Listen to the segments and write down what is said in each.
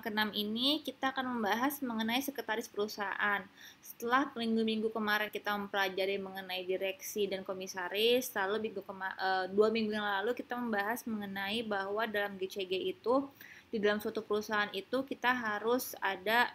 ke-6 ini kita akan membahas mengenai sekretaris perusahaan. Setelah minggu-minggu kemarin kita mempelajari mengenai direksi dan komisaris, lalu 2 minggu yang lalu kita membahas mengenai bahwa dalam GCG itu, di dalam suatu perusahaan itu kita harus ada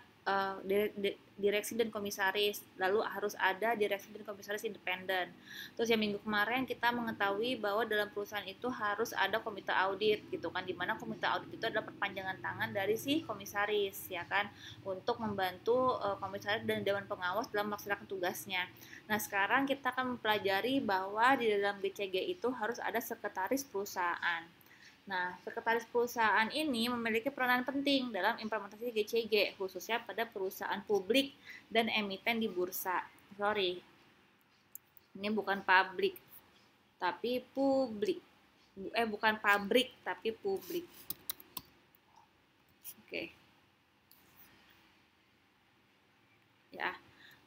direksi dan komisaris, lalu harus ada direksi dan komisaris independen. Terus yang minggu kemarin kita mengetahui bahwa dalam perusahaan itu harus ada komite audit gitu kan, dimana komite audit itu adalah perpanjangan tangan dari si komisaris ya kan, untuk membantu komisaris dan dewan pengawas dalam melaksanakan tugasnya. Nah sekarang kita akan mempelajari bahwa di dalam GCG itu harus ada sekretaris perusahaan. Nah, sekretaris perusahaan ini memiliki peranan penting dalam implementasi GCG, khususnya pada perusahaan publik dan emiten di bursa. Sorry, ini bukan publik, tapi publik. Bukan pabrik, tapi publik. Oke. Ya,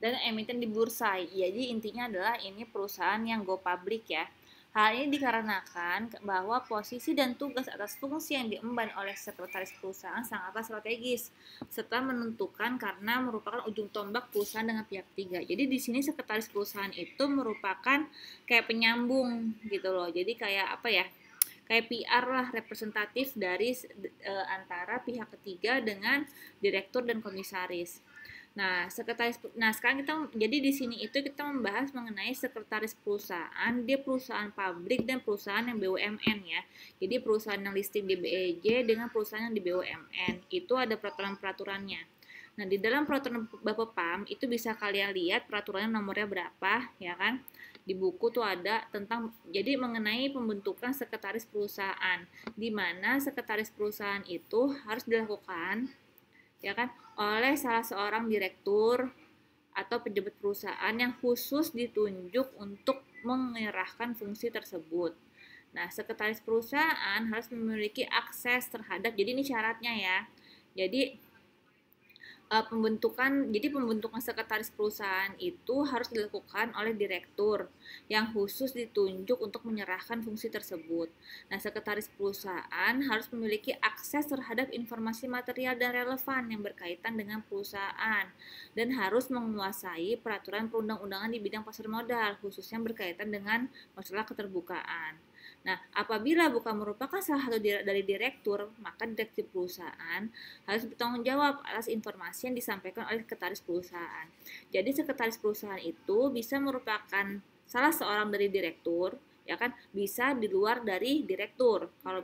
dan emiten di bursa. Jadi intinya adalah ini perusahaan yang go public ya. Hal ini dikarenakan bahwa posisi dan tugas atas fungsi yang diemban oleh sekretaris perusahaan sangatlah strategis, serta menentukan karena merupakan ujung tombak perusahaan dengan pihak ketiga. Jadi di sini sekretaris perusahaan itu merupakan kayak penyambung gitu loh. Jadi kayak apa ya? Kayak PR lah, representatif dari antara pihak ketiga dengan direktur dan komisaris. Nah, sekarang jadi di sini itu kita membahas mengenai sekretaris perusahaan, dia perusahaan pabrik dan perusahaan yang BUMN ya. Jadi perusahaan yang listing di BEJ dengan perusahaan yang di BUMN, itu ada peraturan-peraturannya. Nah, di dalam peraturan Bapepam itu bisa kalian lihat peraturannya nomornya berapa, ya kan? Di buku tuh ada tentang jadi mengenai pembentukan sekretaris perusahaan, di mana sekretaris perusahaan itu harus dilakukan ya kan oleh salah seorang direktur atau pejabat perusahaan yang khusus ditunjuk untuk mengerahkan fungsi tersebut. Nah, sekretaris perusahaan harus memiliki akses terhadap, jadi ini syaratnya ya. Jadi pembentukan sekretaris perusahaan itu harus dilakukan oleh direktur yang khusus ditunjuk untuk menyerahkan fungsi tersebut. Nah, sekretaris perusahaan harus memiliki akses terhadap informasi material dan relevan yang berkaitan dengan perusahaan dan harus menguasai peraturan perundang-undangan di bidang pasar modal, khususnya berkaitan dengan masalah keterbukaan. Nah, apabila bukan merupakan salah satu dari direktur, maka direksi perusahaan harus bertanggung jawab atas informasi yang disampaikan oleh sekretaris perusahaan. Jadi sekretaris perusahaan itu bisa merupakan salah seorang dari direktur, ya kan, bisa di luar dari direktur. Kalau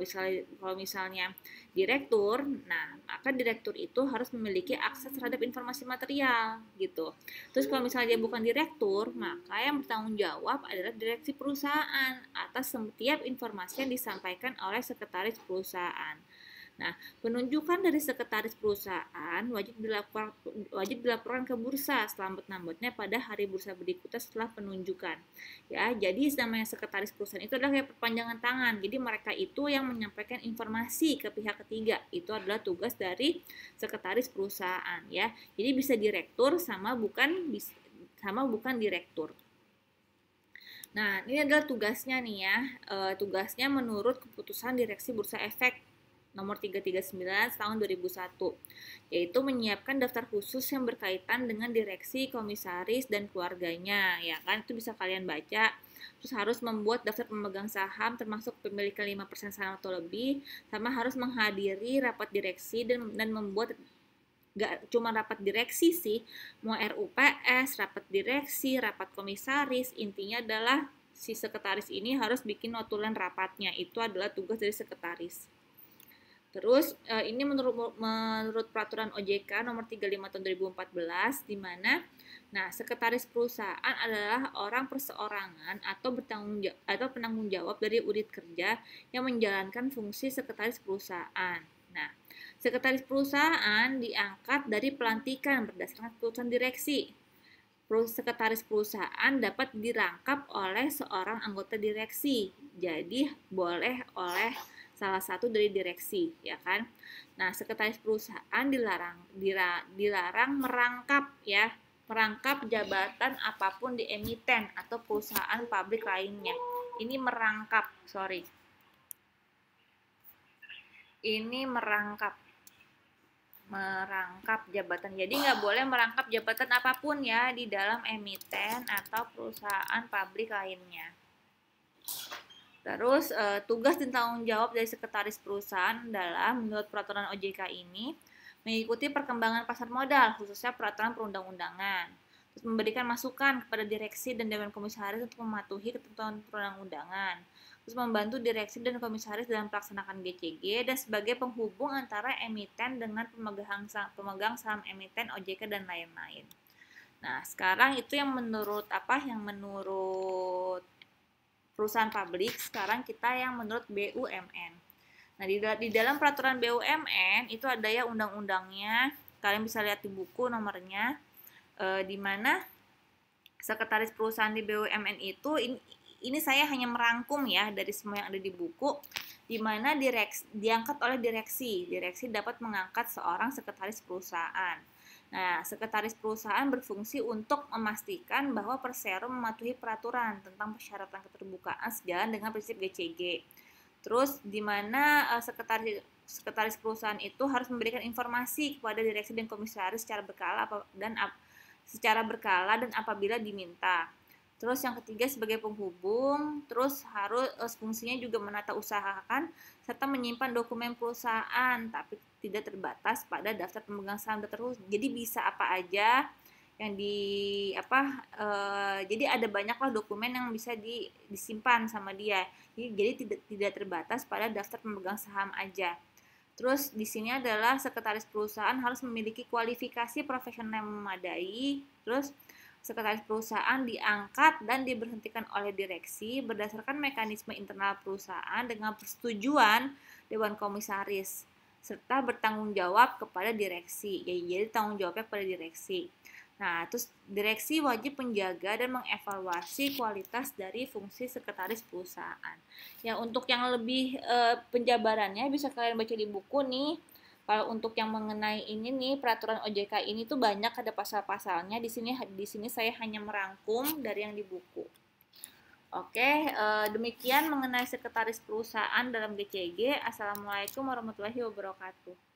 misalnya direktur, nah maka direktur itu harus memiliki akses terhadap informasi material gitu. Terus kalau misalnya dia bukan direktur, maka yang bertanggung jawab adalah direksi perusahaan atas setiap informasi yang disampaikan oleh sekretaris perusahaan. Nah, penunjukan dari sekretaris perusahaan wajib dilaporkan ke bursa selambat-lambatnya pada hari bursa berikutnya setelah penunjukan. Ya, jadi namanya sekretaris perusahaan itu adalah kayak perpanjangan tangan. Jadi mereka itu yang menyampaikan informasi ke pihak ketiga. Itu adalah tugas dari sekretaris perusahaan ya. Jadi bisa direktur sama bukan direktur. Nah, ini adalah tugasnya nih ya. Tugasnya menurut keputusan Direksi Bursa Efek nomor 339 tahun 2001, yaitu menyiapkan daftar khusus yang berkaitan dengan direksi, komisaris, dan keluarganya, ya kan, itu bisa kalian baca. Terus harus membuat daftar pemegang saham termasuk pemilikan 5% saham atau lebih, sama harus menghadiri rapat direksi dan membuat gak cuma rapat direksi sih, mau RUPS, rapat direksi, rapat komisaris, intinya adalah si sekretaris ini harus bikin notulen rapatnya, itu adalah tugas dari sekretaris. Terus ini menurut peraturan OJK nomor 35 tahun 2014 di mana sekretaris perusahaan adalah orang perseorangan atau penanggung jawab dari unit kerja yang menjalankan fungsi sekretaris perusahaan. Nah, sekretaris perusahaan diangkat dari pelantikan berdasarkan keputusan direksi. Sekretaris perusahaan dapat dirangkap oleh seorang anggota direksi. Jadi boleh oleh salah satu dari direksi, ya kan? Nah, sekretaris perusahaan dilarang merangkap jabatan apapun di emiten atau perusahaan publik lainnya. Ini merangkap, Ini merangkap. merangkap jabatan. Jadi nggak boleh merangkap jabatan apapun ya di dalam emiten atau perusahaan publik lainnya. Terus tugas dan tanggung jawab dari sekretaris perusahaan adalah menurut peraturan OJK ini mengikuti perkembangan pasar modal, khususnya peraturan perundang-undangan. Terus memberikan masukan kepada direksi dan dewan komisaris untuk mematuhi ketentuan perundang-undangan. Terus membantu direksi dan komisaris dalam melaksanakan GCG dan sebagai penghubung antara emiten dengan pemegang saham emiten, OJK dan lain-lain. Nah, sekarang itu yang menurut perusahaan publik, sekarang kita yang menurut BUMN. Nah, di dalam peraturan BUMN itu ada ya undang-undangnya. Kalian bisa lihat di buku nomornya, di mana sekretaris perusahaan di BUMN itu ini saya hanya merangkum ya dari semua yang ada di buku, di mana diangkat oleh direksi. Direksi dapat mengangkat seorang sekretaris perusahaan. Nah, sekretaris perusahaan berfungsi untuk memastikan bahwa Persero mematuhi peraturan tentang persyaratan keterbukaan sejalan dengan prinsip GCG. Terus di mana sekretaris perusahaan itu harus memberikan informasi kepada direksi dan komisaris secara berkala dan apabila diminta. Terus yang ketiga sebagai penghubung, terus harus fungsinya juga menata usahakan serta menyimpan dokumen perusahaan, tapi tidak terbatas pada daftar pemegang saham terus. Jadi bisa apa aja yang jadi ada banyaklah dokumen yang bisa disimpan sama dia. Jadi tidak terbatas pada daftar pemegang saham aja. Terus di sini adalah sekretaris perusahaan harus memiliki kualifikasi profesional yang memadai. Terus sekretaris perusahaan diangkat dan diberhentikan oleh direksi berdasarkan mekanisme internal perusahaan dengan persetujuan dewan komisaris serta bertanggung jawab kepada direksi. Jadi tanggung jawabnya kepada direksi. Nah, terus direksi wajib menjaga dan mengevaluasi kualitas dari fungsi sekretaris perusahaan. Ya, untuk yang lebih penjabarannya bisa kalian baca di buku nih. Kalau untuk yang mengenai ini nih peraturan OJK ini tuh banyak ada pasal-pasalnya. Di sini saya hanya merangkum dari yang di buku. Oke, demikian mengenai sekretaris perusahaan dalam GCG. Assalamualaikum warahmatullahi wabarakatuh.